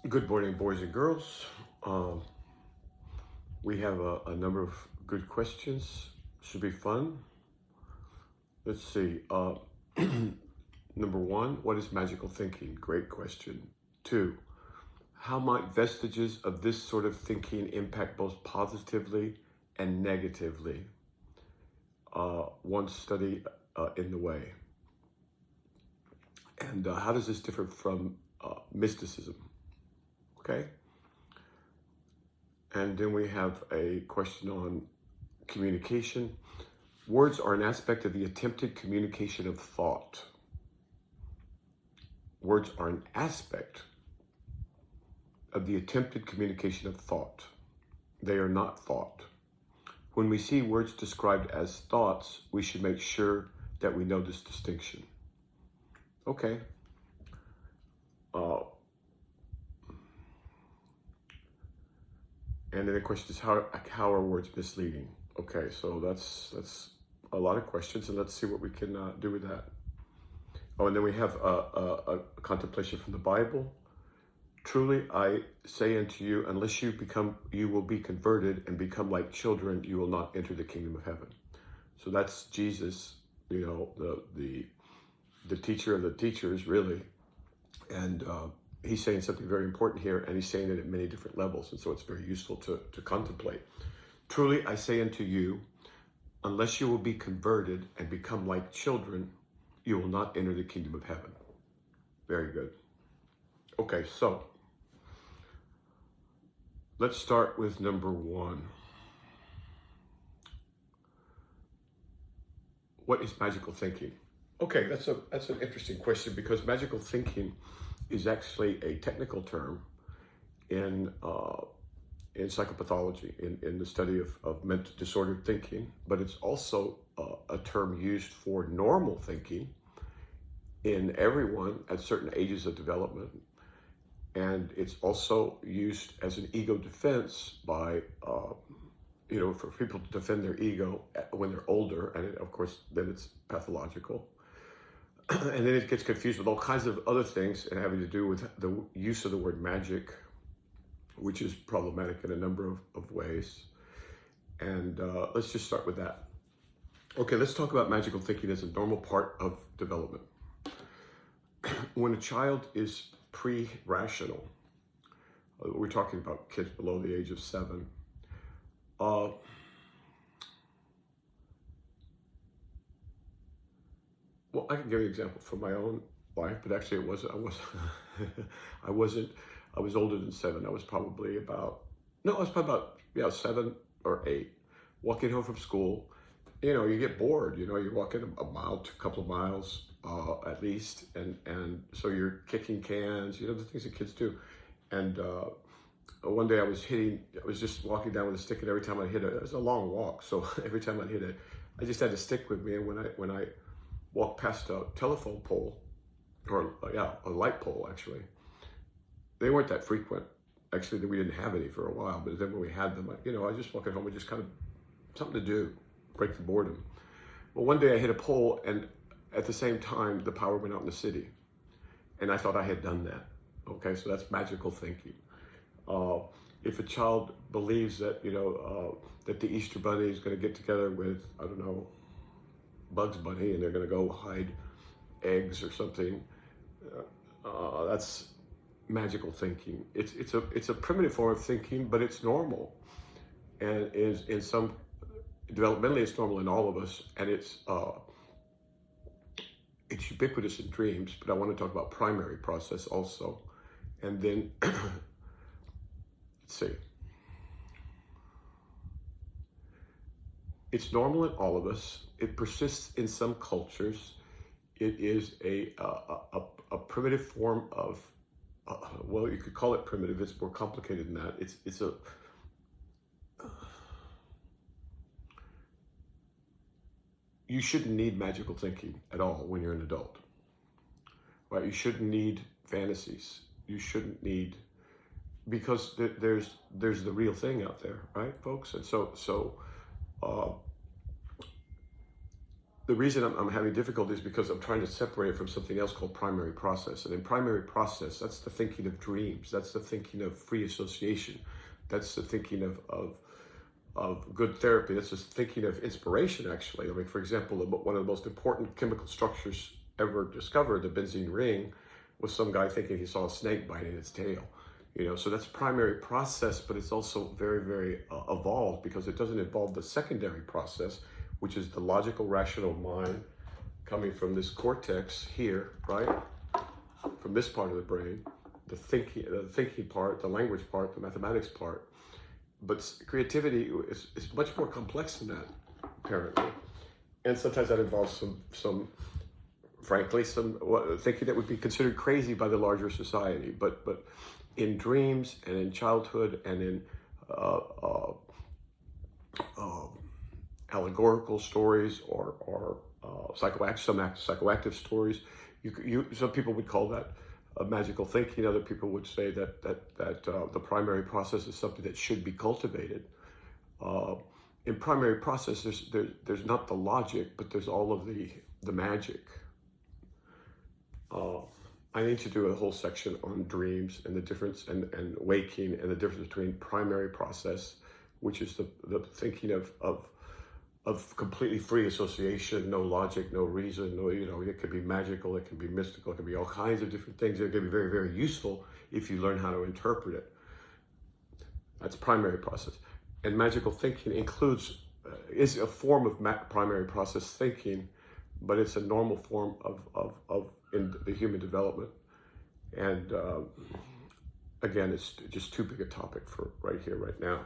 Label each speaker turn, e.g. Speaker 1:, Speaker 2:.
Speaker 1: Good morning, boys and girls. Um, we have a number of good questions. Should be fun. Let's see. Number one, what is magical thinking? Great question. Two, how might vestiges of this sort of thinking impact both positively and negatively? One study in the way. And how does this differ from mysticism? Okay. And then we have a question on communication. Words are an aspect of the attempted communication of thought. Words are an aspect of the attempted communication of thought. They are not thought. When we see words described as thoughts, we should make sure that we know this distinction. Okay. And then the question is, how are words misleading? Okay, so that's a lot of questions, and let's see what we can do with that. Oh, and then we have a contemplation from the Bible. Truly, I say unto you, unless you will be converted and become like children, you will not enter the kingdom of heaven. So that's Jesus, the teacher of the teachers, really. And he's saying something very important here, and he's saying it at many different levels, and so it's very useful to contemplate. Truly, I say unto you, unless you will be converted and become like children, you will not enter the kingdom of heaven. Very good. Okay, so let's start with number one. What is magical thinking? Okay, that's an interesting question, because magical thinking is actually a technical term in psychopathology, in the study of mental disordered thinking, but it's also a term used for normal thinking in everyone at certain ages of development. And it's also used as an ego defense by, for people to defend their ego when they're older, and of course, then it's pathological. And then it gets confused with all kinds of other things and having to do with the use of the word magic, which is problematic in a number of ways. And let's just start with that. Okay, let's talk about magical thinking as a normal part of development. When a child is pre-rational, we're talking about kids below the age of 7, well, I can give you an example from my own life, but actually I was older than 7. I was probably about 7 or 8, walking home from school. You get bored, you're walking a mile to a couple of miles at least. And so you're kicking cans, the things that kids do. And one day I was just walking down with a stick, and every time I hit it was a long walk. So every time I hit it, I just had a stick with me. And when I walked past a telephone pole, or a light pole actually. They weren't that frequent. Actually, we didn't have any for a while, but then when we had them, I was just walking home with just kind of something to do, break the boredom. Well, one day I hit a pole, and at the same time, the power went out in the city. And I thought I had done that. Okay, so that's magical thinking. If a child believes that, that the Easter Bunny is going to get together with, I don't know, Bugs Bunny, and they're going to go hide eggs or something, that's magical thinking. It's a primitive form of thinking, but it's normal, and is in some developmentally it's normal in all of us, and it's ubiquitous in dreams. But I want to talk about primary process also, and then let's see. It's normal in all of us. It persists in some cultures. It is a primitive form of, well, you could call it primitive. It's more complicated than that. You shouldn't need magical thinking at all when you're an adult, right? You shouldn't need fantasies. You shouldn't need, because there's the real thing out there, right, folks? And so the reason I'm having difficulty is because I'm trying to separate it from something else called primary process. And in primary process, that's the thinking of dreams. That's the thinking of free association. That's the thinking of good therapy. That's the thinking of inspiration, actually. I mean, for example, one of the most important chemical structures ever discovered, the benzene ring, was some guy thinking he saw a snake biting its tail. So that's primary process, but it's also very, very evolved, because it doesn't involve the secondary process, which is the logical, rational mind coming from this cortex here, right? From this part of the brain, the thinking part, the language part, the mathematics part. But creativity is much more complex than that, apparently. And sometimes that involves frankly, some thinking that would be considered crazy by the larger society. But in dreams and in childhood and in allegorical stories or psychoactive stories, some people would call that magical thinking. Other people would say that the primary process is something that should be cultivated. In primary process, there's not the logic, but there's all of the magic. I need to do a whole section on dreams and the difference, and waking, and the difference between primary process, which is the thinking of completely free association, no logic, no reason, it could be magical, it can be mystical, it can be all kinds of different things. It can be very, very useful if you learn how to interpret it. That's primary process. And magical thinking is a form of primary process thinking, but it's a normal form of in the human development. And again, it's just too big a topic for right here, right now.